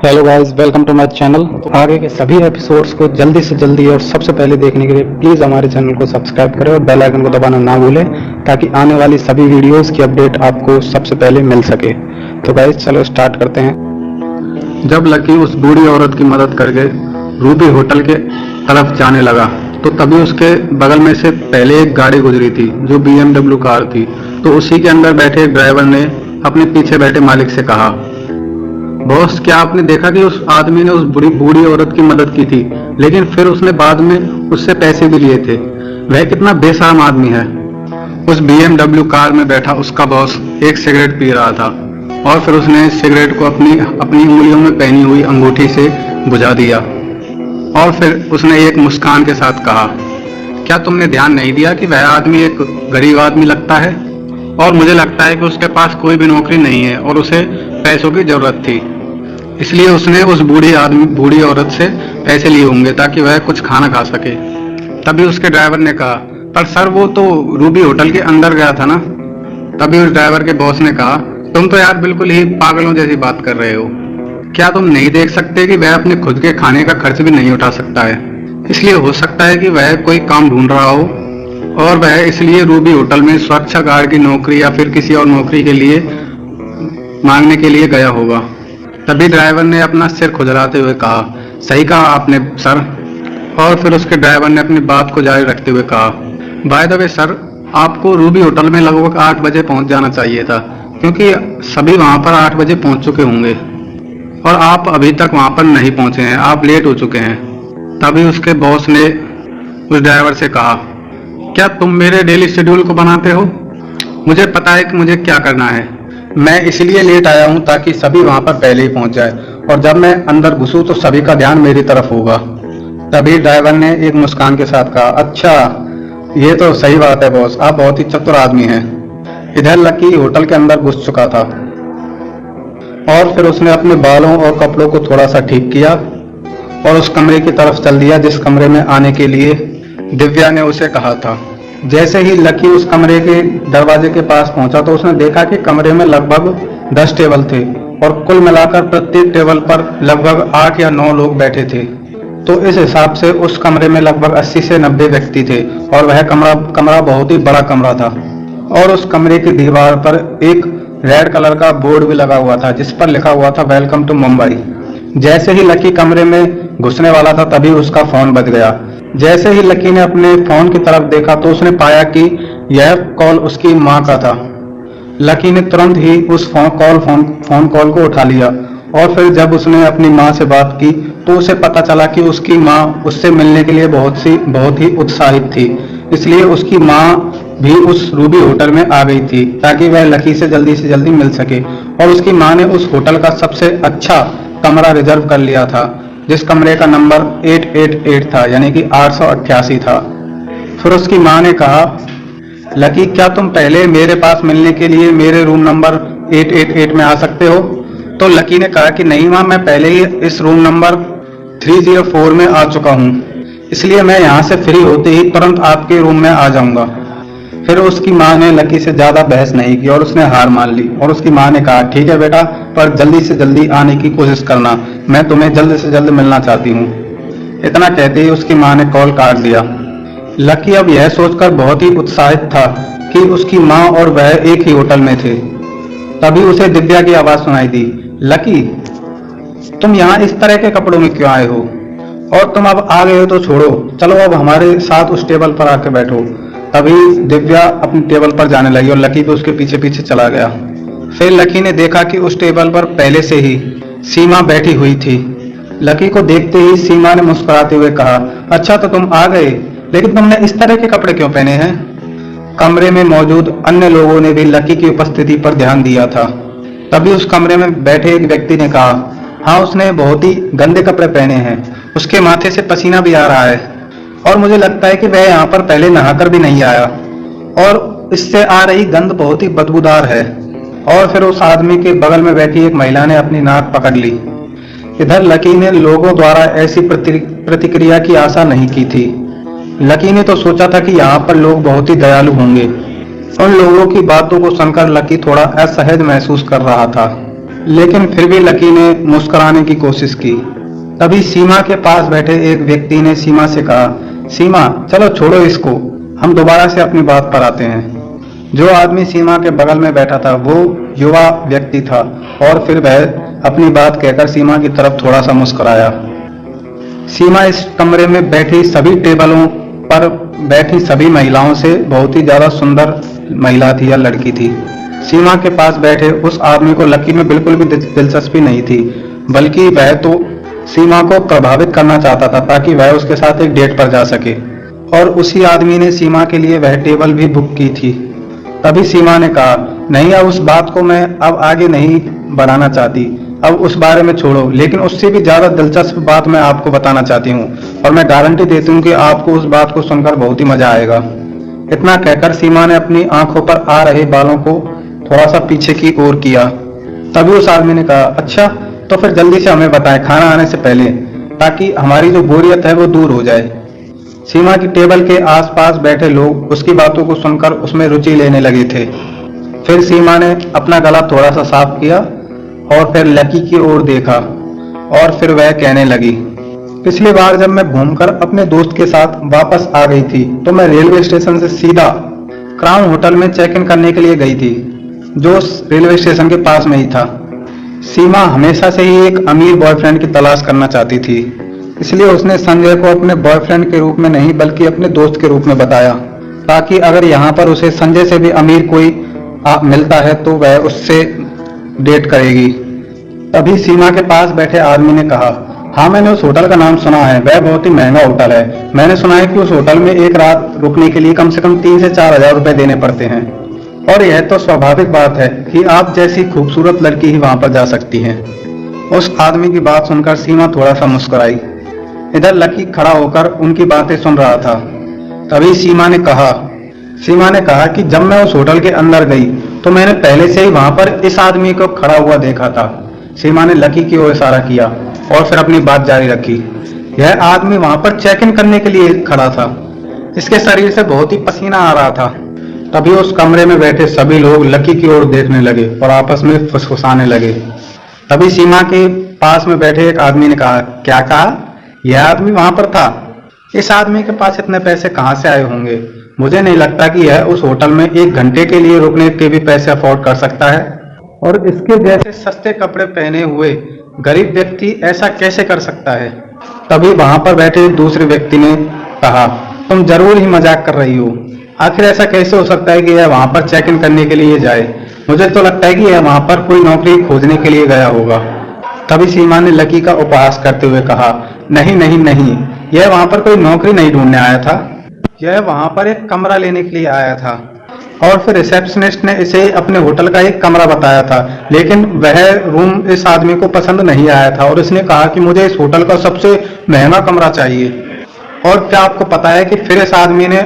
Hello guys, welcome to my channel. तो आगे के सभी एपिसोड्स को जल्दी से जल्दी और सबसे पहले देखने के लिए प्लीज़ हमारे चैनल को सब्सक्राइब करें और बेल आइकन को दबाना ना भूलें, ताकि आने वाली सभी वीडियोस की अपडेट आपको सबसे पहले मिल सके। तो गाइस चलो स्टार्ट करते हैं। जब लकी उस बूढ़ी औरत की मदद करके रूबी होटल के तरफ जाने लगा, तो तभी उसके बगल में से पहले एक गाड़ी गुजरी थी जो BMW कार थी। तो उसी के अंदर बैठे एक ड्राइवर ने अपने पीछे बैठे मालिक से कहा, बॉस, क्या आपने देखा कि उस आदमी ने उस बूढ़ी औरत की मदद की थी, लेकिन फिर उसने बाद में उससे पैसे भी लिए थे। वह कितना बेशर्म आदमी है। उस BMW कार में बैठा उसका बॉस एक सिगरेट पी रहा था और फिर उसने सिगरेट को अपनी उंगलियों में पहनी हुई अंगूठी से बुझा दिया और फिर उसने एक मुस्कान के साथ कहा, क्या तुमने ध्यान नहीं दिया कि वह आदमी एक गरीब आदमी लगता है और मुझे लगता है कि उसके पास कोई भी नौकरी नहीं है और उसे पैसों की जरूरत थी, इसलिए उसने उस बूढ़ी औरत से पैसे लिए होंगे ताकि वह कुछ खाना खा सके। तभी उसके ड्राइवर ने कहा, पर सर वो तो रूबी होटल के अंदर गया था ना। तभी उस ड्राइवर के बॉस ने कहा, तुम तो यार बिल्कुल ही पागलों जैसी बात कर रहे हो। क्या तुम नहीं देख सकते कि वह अपने खुद के खाने का खर्च भी नहीं उठा सकता है, इसलिए हो सकता है कि वह कोई काम ढूंढ रहा हो और वह इसलिए रूबी होटल में सुरक्षा गार्ड की नौकरी या फिर किसी और नौकरी के लिए मांगने के लिए गया होगा। तभी ड्राइवर ने अपना सिर खुजलाते हुए कहा, सही कहा आपने सर। और फिर उसके ड्राइवर ने अपनी बात को जारी रखते हुए कहा, बाय द वे सर, आपको रूबी होटल में लगभग 8 बजे पहुंच जाना चाहिए था, क्योंकि सभी वहां पर 8 बजे पहुंच चुके होंगे और आप अभी तक वहां पर नहीं पहुंचे हैं, आप लेट हो चुके हैं। तभी उसके बॉस ने उस ड्राइवर से कहा, क्या तुम मेरे डेली शेड्यूल को बनाते हो? मुझे पता है कि मुझे क्या करना है। मैं इसलिए लेट आया हूं ताकि सभी वहां पर पहले ही पहुंच जाए और जब मैं अंदर घुसूं तो सभी का ध्यान मेरी तरफ होगा। तभी ड्राइवर ने एक मुस्कान के साथ कहा, अच्छा, ये तो सही बात है बॉस, आप बहुत ही चतुर आदमी हैं। इधर लकी होटल के अंदर घुस चुका था और फिर उसने अपने बालों और कपड़ों को थोड़ा सा ठीक किया और उस कमरे की तरफ चल दिया जिस कमरे में आने के लिए दिव्या ने उसे कहा था। जैसे ही लकी उस कमरे के दरवाजे के पास पहुंचा तो उसने देखा कि कमरे में लगभग 10 टेबल थे और कुल मिलाकर प्रत्येक टेबल पर लगभग 8 या 9 लोग बैठे थे। तो इस हिसाब से उस कमरे में लगभग 80 से 90 व्यक्ति थे और वह कमरा बहुत ही बड़ा कमरा था और उस कमरे की दीवार पर एक रेड कलर का बोर्ड भी लगा हुआ था जिस पर लिखा हुआ था, वेलकम टू मुंबई। जैसे ही लकी कमरे में घुसने वाला था तभी उसका फोन बज गया। जैसे ही लकी ने अपने फोन की तरफ देखा तो उसने पाया कि यह कॉल उसकी मां का था। लकी ने तुरंत ही उस फोन कॉल को उठा लिया और फिर जब उसने अपनी मां से बात की तो उसे पता चला कि उसकी मां उससे मिलने के लिए बहुत ही उत्साहित थी, इसलिए उसकी मां भी उस रूबी होटल में आ गई थी ताकि वह लकी से जल्दी मिल सके। और उसकी मां ने उस होटल का सबसे अच्छा कमरा रिजर्व कर लिया था जिस कमरे का नंबर 888 था, यानी कि 888 था। फिर उसकी मां ने कहा, लकी, क्या तुम पहले मेरे पास मिलने के लिए मेरे रूम नंबर 888 में आ सकते हो? तो लकी ने कहा कि नहीं मां, मैं पहले ही इस रूम नंबर 304 में आ चुका हूं, इसलिए मैं यहां से फ्री होते ही तुरंत आपके रूम में आ जाऊंगा। फिर उसकी मां ने लकी से ज्यादा बहस नहीं की और उसने हार मान ली और उसकी मां ने कहा, ठीक है बेटा, पर जल्दी से जल्दी आने की कोशिश करना, मैं तुम्हें जल्द से जल्द मिलना चाहती हूँ। इतना कहते ही उसकी मां ने कॉल काट दिया। लकी अब यह सोचकर बहुत ही उत्साहित था कि उसकी मां और वह एक ही होटल में थे। तभी उसे दिव्या की आवाज सुनाई दी, लकी, तुम यहाँ इस तरह के कपड़ों में क्यों आए हो? और तुम अब आ गए हो तो छोड़ो, चलो अब हमारे साथ उस टेबल पर आके बैठो। तभी दिव्या अपनी टेबल पर जाने लगी और लकी भी उसके पीछे पीछे चला गया। फिर लकी ने देखा कि उस टेबल पर पहले से ही सीमा बैठी हुई थी। लकी को देखते ही सीमा ने मुस्कुराते हुए कहा, अच्छा तो तुम आ गए, लेकिन तुमने इस तरह के कपड़े क्यों पहने हैं? कमरे में मौजूद अन्य लोगों ने भी लकी की उपस्थिति पर ध्यान दिया था। तभी उस कमरे में बैठे एक व्यक्ति ने कहा, हाँ, उसने बहुत ही गंदे कपड़े पहने हैं, उसके माथे से पसीना भी आ रहा है और मुझे लगता है कि वह यहाँ पर पहले नहाकर भी नहीं आया और इससे आ रही गंध बहुत ही बदबूदार है। और फिर उस आदमी के बगल में बैठी एक महिला ने अपनी नाक पकड़ ली। इधर लकी ने लोगों द्वारा ऐसी प्रतिक्रिया की आशा नहीं की थी। लकी ने तो सोचा था कि यहाँ पर लोग बहुत ही दयालु होंगे। उन लोगों की बातों को सुनकर लकी थोड़ा असहज महसूस कर रहा था। लेकिन फिर भी लकी ने मुस्कुराने की कोशिश की। तभी सीमा के पास बैठे एक व्यक्ति ने सीमा से कहा, सीमा चलो छोड़ो इसको, हम दोबारा से अपनी बात पर आते हैं। जो आदमी सीमा के बगल में बैठा था वो युवा व्यक्ति था और फिर वह अपनी बात कहकर सीमा की तरफ थोड़ा सा मुस्कुराया। सीमा इस कमरे में बैठी सभी टेबलों पर बैठी सभी महिलाओं से बहुत ही ज्यादा सुंदर महिला थी या लड़की थी। सीमा के पास बैठे उस आदमी को लकी में बिल्कुल भी दिलचस्पी नहीं थी, बल्कि वह तो सीमा को प्रभावित करना चाहता था ताकि वह उसके साथ एक डेट पर जा सके। और उसी आदमी ने सीमा के लिए वह टेबल भी बुक की थी। तभी सीमा ने कहा, नहीं अब उस बात को मैं अब आगे नहीं बढ़ाना चाहती, अब उस बारे में छोड़ो, लेकिन उससे भी ज्यादा दिलचस्प बात मैं आपको बताना चाहती हूँ और मैं गारंटी देती हूँ कि आपको उस बात को सुनकर बहुत ही मजा आएगा। इतना कहकर सीमा ने अपनी आंखों पर आ रहे बालों को थोड़ा सा पीछे की ओर किया। तभी उस आदमी ने कहा, अच्छा तो फिर जल्दी से हमें बताएं खाना आने से पहले, ताकि हमारी जो बोरियत है वो दूर हो जाए। सीमा की टेबल के आसपास बैठे लोग उसकी बातों को सुनकर उसमें रुचि लेने लगे थे। फिर सीमा ने अपना गला थोड़ा सा साफ किया और फिर लकी की ओर देखा और फिर वह कहने लगी, पिछली बार जब मैं घूमकर अपने दोस्त के साथ वापस आ गई थी तो मैं रेलवे स्टेशन से सीधा क्राउन होटल में चेक इन करने के लिए गई थी, जो रेलवे स्टेशन के पास में ही था। सीमा हमेशा से ही एक अमीर बॉयफ्रेंड की तलाश करना चाहती थी, इसलिए उसने संजय को अपने बॉयफ्रेंड के रूप में नहीं बल्कि अपने दोस्त के रूप में बताया, ताकि अगर यहाँ पर उसे संजय से भी अमीर कोई मिलता है तो वह उससे डेट करेगी। तभी सीमा के पास बैठे आदमी ने कहा, हाँ मैंने उस होटल का नाम सुना है, वह बहुत ही महंगा होटल है। मैंने सुना है कि उस होटल में एक रात रुकने के लिए कम से कम 3 से 4 हजार रुपए देने पड़ते हैं, और यह तो स्वाभाविक बात है कि आप जैसी खूबसूरत लड़की ही वहां पर जा सकती हैं। उस आदमी की बात सुनकर सीमा थोड़ा सा मुस्कुराई। इधर लकी खड़ा होकर उनकी बातें सुन रहा था। तभी सीमा ने कहा कि जब मैं उस होटल के अंदर गई तो मैंने पहले से ही वहां पर इस आदमी को खड़ा हुआ देखा था। सीमा ने लकी की ओर इशारा किया और फिर अपनी बात जारी रखी। यह आदमी वहां पर चेक इन करने के लिए खड़ा था। इसके शरीर से बहुत ही पसीना आ रहा था। तभी उस कमरे में बैठे सभी लोग लकी की ओर देखने लगे और आपस में फुसफुसाने लगे। तभी सीमा के पास में बैठे एक आदमी ने कहा, क्या कहा? यह आदमी वहां पर था? इस आदमी के पास इतने पैसे कहां से आए होंगे? मुझे नहीं लगता कि यह उस होटल में 1 घंटे के लिए रुकने के भी पैसे अफोर्ड कर सकता है, और इसके जैसे सस्ते कपड़े पहने हुए गरीब व्यक्ति ऐसा कैसे कर सकता है? तभी वहां पर बैठे दूसरे व्यक्ति ने कहा, तुम जरूर ही मजाक कर रही हो। आखिर ऐसा कैसे हो सकता है कि यह वहां पर चेक इन करने के लिए जाए? मुझे तो लगता है कि यह वहां पर कोई नौकरी खोजने के लिए गया होगा। तभी सीमा ने लकी का उपहास करते हुए कहा, नहीं नहीं नहीं, यह वहां पर कोई नौकरी नहीं ढूंढने आया था, यह वहां पर एक कमरा लेने के लिए आया था। और फिर रिसेप्शनिस्ट ने इसे अपने होटल का एक कमरा बताया था, लेकिन वह रूम इस आदमी को पसंद नहीं आया था और इसने कहा कि मुझे इस होटल का सबसे महंगा कमरा चाहिए। और क्या आपको पता है कि फिर इस आदमी ने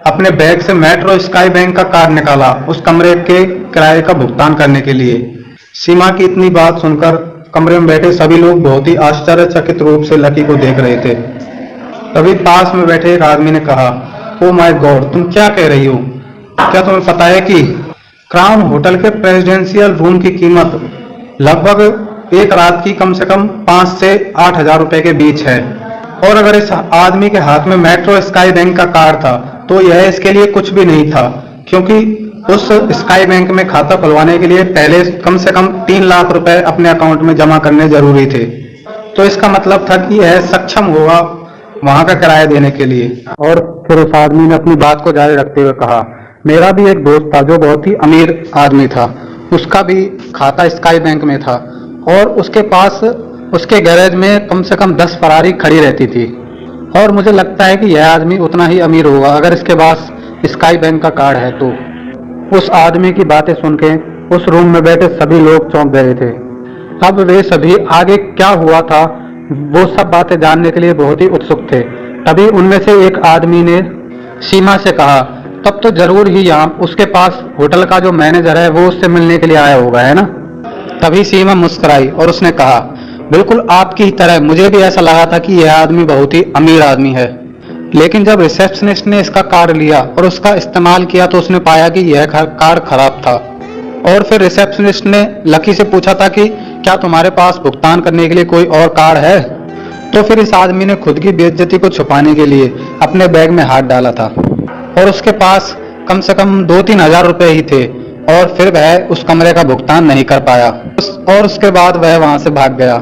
अपने बैग से मेट्रो स्काई बैंक का कार्ड निकाला उस कमरे के किराए का भुगतान करने के लिए। सीमा की इतनी बात सुनकर कमरे में बैठे सभी लोग बहुत ही आश्चर्यचकित रूप से लकी को देख रहे थे। तभी पास में बैठे एक आदमी ने कहा, ओ माय गॉड, तुम क्या कह रही हो? क्या तुम्हें पता है कि क्राउन होटल के प्रेसिडेंशियल रूम की कीमत लगभग एक रात की कम से कम 5 से 8 हजार रुपए के बीच है, और अगर इस आदमी के हाथ में मेट्रो स्काई बैंक का कार्ड था तो यह इसके लिए कुछ भी नहीं था, क्योंकि उस स्काई बैंक में खाता खुलवाने के लिए पहले कम से कम 3 लाख रुपए अपने अकाउंट में जमा करने जरूरी थे। तो इसका मतलब था कि यह सक्षम होगा वहां का किराया देने के लिए। और फिर उस आदमी ने अपनी बात को जारी रखते हुए कहा, मेरा भी एक दोस्त था जो बहुत ही अमीर आदमी था, उसका भी खाता स्काई बैंक में था और उसके पास उसके गैरेज में कम से कम 10 फरारी खड़ी रहती थी, और मुझे लगता है कि यह आदमी उतना ही अमीर होगा अगर इसके पास स्काई बैंक का कार्ड है तो। उस आदमी की बातें सुन के उस रूम में बैठे सभी लोग चौंक गए थे। अब वे सभी आगे क्या हुआ था वो सब बातें जानने के लिए बहुत ही उत्सुक थे। तभी उनमें से एक आदमी ने सीमा से कहा, तब तो जरूर ही यहाँ उसके पास होटल का जो मैनेजर है वो उससे मिलने के लिए आया होगा, है ना? तभी सीमा मुस्कुराई और उसने कहा, बिल्कुल आपकी ही तरह मुझे भी ऐसा लगा था कि यह आदमी बहुत ही अमीर आदमी है, लेकिन जब रिसेप्शनिस्ट ने इसका कार्ड लिया और उसका इस्तेमाल किया तो उसने पाया कि यह कार्ड खराब था। और फिर रिसेप्शनिस्ट ने लकी से पूछा था कि क्या तुम्हारे पास भुगतान करने के लिए कोई और कार्ड है? तो फिर इस आदमी ने खुद की बेइज्जती को छुपाने के लिए अपने बैग में हाथ डाला था और उसके पास कम से कम 2-3 हजार रुपए ही थे और फिर वह उस कमरे का भुगतान नहीं कर पाया और उसके बाद वह वहां से भाग गया।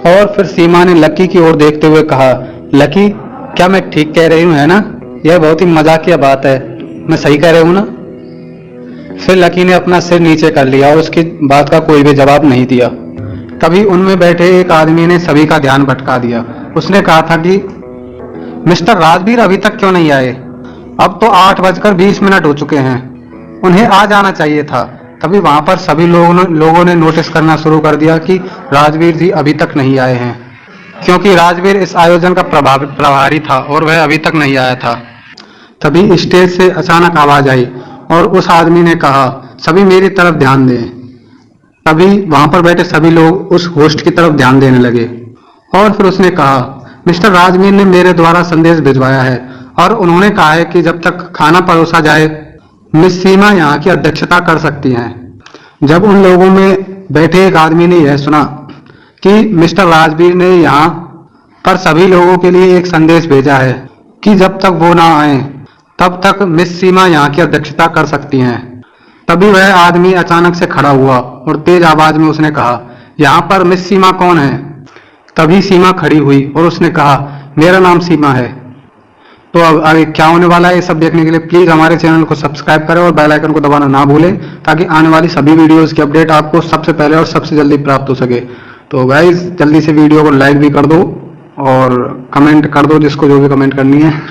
और फिर सीमा ने लकी की ओर देखते हुए कहा, लकी, क्या मैं ठीक कह रही हूँ, है ना? यह बहुत ही मजाकिया बात है, मैं सही कह रही हूँ ना? फिर लकी ने अपना सिर नीचे कर लिया और उसकी बात का कोई भी जवाब नहीं दिया। तभी उनमें बैठे एक आदमी ने सभी का ध्यान भटका दिया। उसने कहा था कि मिस्टर राजवीर अभी तक क्यों नहीं आए? अब तो 8:20 हो चुके हैं, उन्हें आ जाना चाहिए था। तभी वहां पर सभी लोगों ने नोटिस करना शुरू कर दिया कि राजवीर जी अभी तक नहीं आए हैं, क्योंकि राजवीर इस आयोजन का प्रभारी था और वह अभी तक नहीं आया था। तभी स्टेज से अचानक आवाज आई और उस आदमी ने कहा, सभी मेरी तरफ ध्यान दें। तभी वहां पर बैठे सभी लोग उस होस्ट की तरफ ध्यान देने लगे और फिर उसने कहा, मिस्टर राजवीर ने मेरे द्वारा संदेश भिजवाया है और उन्होंने कहा है कि जब तक खाना परोसा जाए मिस सीमा यहाँ की अध्यक्षता कर सकती हैं। जब उन लोगों में बैठे एक आदमी ने यह सुना कि मिस्टर राजवीर ने यहाँ पर सभी लोगों के लिए एक संदेश भेजा है कि जब तक वो ना आए तब तक मिस सीमा यहाँ की अध्यक्षता कर सकती हैं। तभी वह आदमी अचानक से खड़ा हुआ और तेज आवाज में उसने कहा, यहाँ पर मिस सीमा कौन है? तभी सीमा खड़ी हुई और उसने कहा, मेरा नाम सीमा है। तो अब आगे क्या होने वाला है, ये सब देखने के लिए प्लीज हमारे चैनल को सब्सक्राइब करें और बेल आइकन को दबाना ना भूलें, ताकि आने वाली सभी वीडियोस की अपडेट आपको सबसे पहले और सबसे जल्दी प्राप्त हो सके। तो गाइज जल्दी से वीडियो को लाइक भी कर दो और कमेंट कर दो, जिसको जो भी कमेंट करनी है।